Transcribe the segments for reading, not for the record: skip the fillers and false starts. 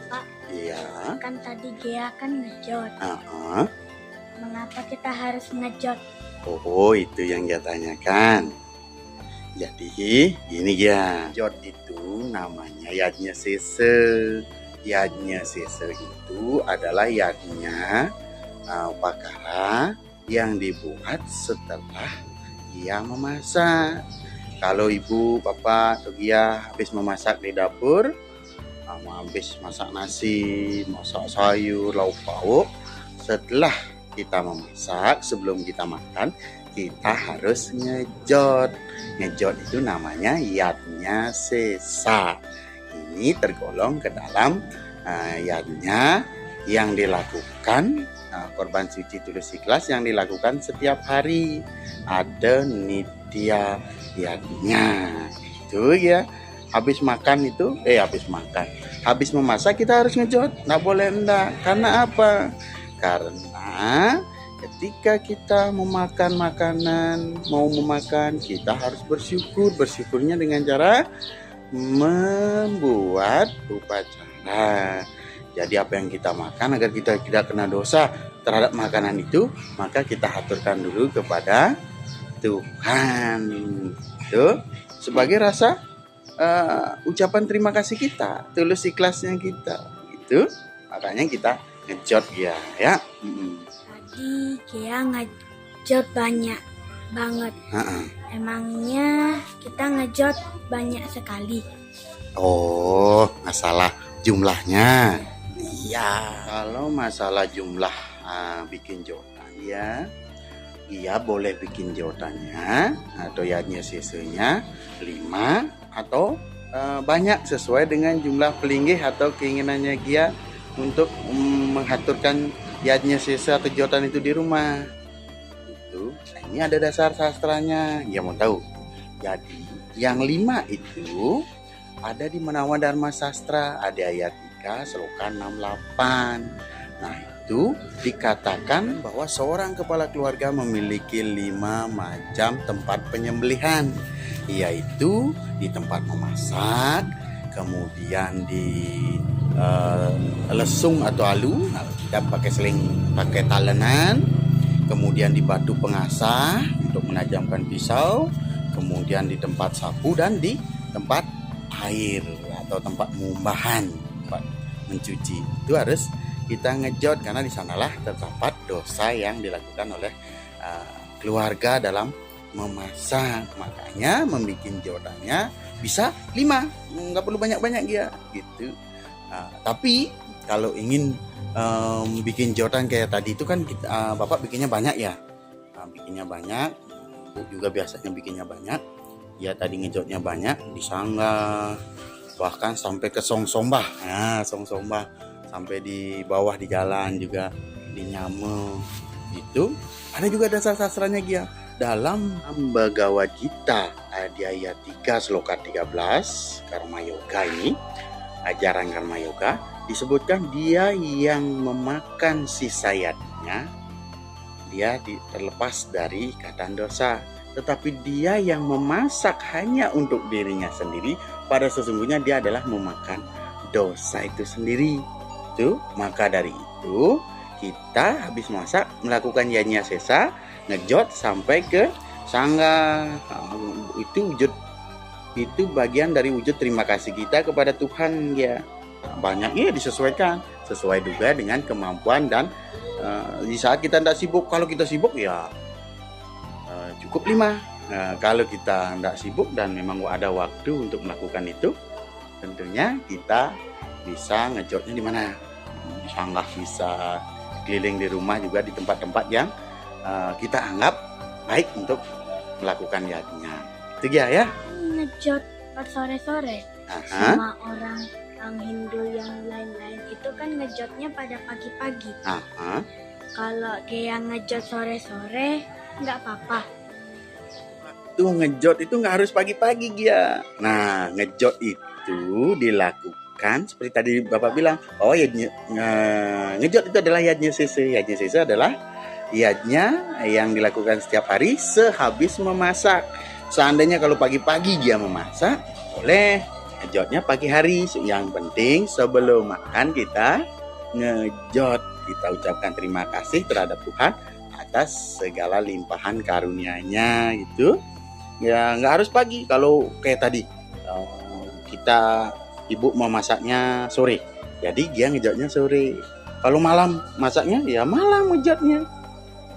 Bapak, Iya. kan tadi Gea kan ngejot. Heeh. Mengapa kita harus ngejot? Oh, itu yang dia tanyakan. Jadi, gini ya. Jot itu namanya yadnya sese. Yadnya sese itu adalah yadnya pakara yang dibuat setelah dia memasak. Kalau ibu, bapak, atau dia habis memasak di dapur, habis masak nasi, masak sayur, lauk pauk, setelah kita memasak, sebelum kita makan, kita harus ngejot. Ngejot itu namanya yadnya sesa. Ini tergolong ke dalam yadnya yang dilakukan korban suci tulus ikhlas yang dilakukan setiap hari. Ada nitya yadnya itu ya. Habis memasak kita harus ngejot, nggak boleh enggak. Karena apa? Karena ketika kita memakan makanan, mau memakan, kita harus bersyukur. Bersyukurnya dengan cara membuat upacara. Jadi apa yang kita makan, agar kita tidak kena dosa terhadap makanan itu, maka kita aturkan dulu kepada Tuhan. Itu sebagai rasa ucapan terima kasih kita, tulus ikhlasnya kita. Gitu. Makanya kita ngejot ya. Tadi Gea ngejot banyak banget. Emangnya kita ngejot banyak sekali? Oh, masalah jumlahnya. Iya. Kalau masalah jumlah bikin jotan ya, dia boleh bikin jotannya atau yadnya sesenya 5 atau banyak sesuai dengan jumlah pelinggih atau keinginannya dia untuk mengaturkan yadnya sesa atau jotan itu di rumah. Itu. Nah, ini ada dasar sastranya. Ya mau tahu. Jadi yang 5 itu ada di Menawa Dharma Sastra, ada ayat 3 Sloka 68. Nah, itu dikatakan bahwa seorang kepala keluarga memiliki 5 macam tempat penyembelihan, yaitu di tempat memasak, kemudian di lesung atau alu, kita pakai seling, pakai talenan, kemudian di batu pengasah untuk menajamkan pisau, kemudian di tempat sapu, dan di tempat air atau tempat mumbahan, tempat mencuci. Itu harus kita ngejot karena di sanalah terdapat dosa yang dilakukan oleh keluarga dalam memasak. Makanya membuat jotannya bisa 5, nggak perlu banyak-banyak dia gitu. Tapi kalau ingin bikin jotan kayak tadi itu kan bapak bikinnya banyak ya, bikinnya banyak, ibu juga biasanya bikinnya banyak ya. Tadi ngejotnya banyak, disanggah, bahkan sampai ke songsombah. Nah, songsombah sampai di bawah di jalan juga dinyame. Itu ada juga dasar sastranya dia. Dalam Bhagavad Gita di ayat 3 Sloka 13 Karma Yoga ini, ajaran Karma Yoga, disebutkan dia yang memakan sisa yadnya, dia terlepas dari ikatan dosa. Tetapi dia yang memasak hanya untuk dirinya sendiri, pada sesungguhnya dia adalah memakan dosa itu sendiri. Itu, maka dari itu kita habis masak melakukan yadnya sesa, ngejot sampai ke sangga. Itu bagian dari wujud terima kasih kita kepada Tuhan ya. Banyaknya disesuaikan sesuai juga dengan kemampuan dan di saat kita tidak sibuk. Kalau kita sibuk ya cukup 5. Kalau kita tidak sibuk dan memang ada waktu untuk melakukan itu, tentunya kita bisa ngejotnya di mana? Di sanggah bisa, keliling di rumah juga, di tempat-tempat yang kita anggap baik untuk melakukan yadnya. Itu ya. Ngejot pas sore-sore. Sama orang Hindu yang lain-lain itu kan ngejotnya pada pagi-pagi. Kalau kayak ngejot sore-sore nggak apa-apa. Tuh ngejot itu nggak harus pagi-pagi dia. Nah, ngejot itu dilakukan seperti tadi Bapak bilang. Oh ya, ngejot itu adalah yadnya sese. Yadnya sese adalah yadnya yang dilakukan setiap hari sehabis memasak. Seandainya kalau pagi-pagi dia memasak, boleh ngejotnya pagi hari. Yang penting sebelum makan kita ngejot, kita ucapkan terima kasih terhadap Tuhan atas segala limpahan karunia-Nya gitu. Ya nggak harus pagi, kalau kayak tadi kita ibu mau masaknya sore, jadi dia ngejotnya sore. Kalau malam masaknya ya malam ngejotnya.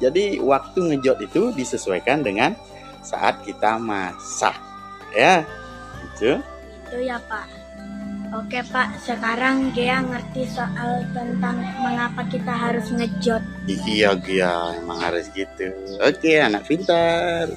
Jadi waktu ngejot itu disesuaikan dengan saat kita masak, ya gitu. Itu ya Pak. Oke Pak, sekarang Gea ngerti soal tentang mengapa kita harus ngejot. Iya Gia, emang harus gitu. Oke, anak pintar.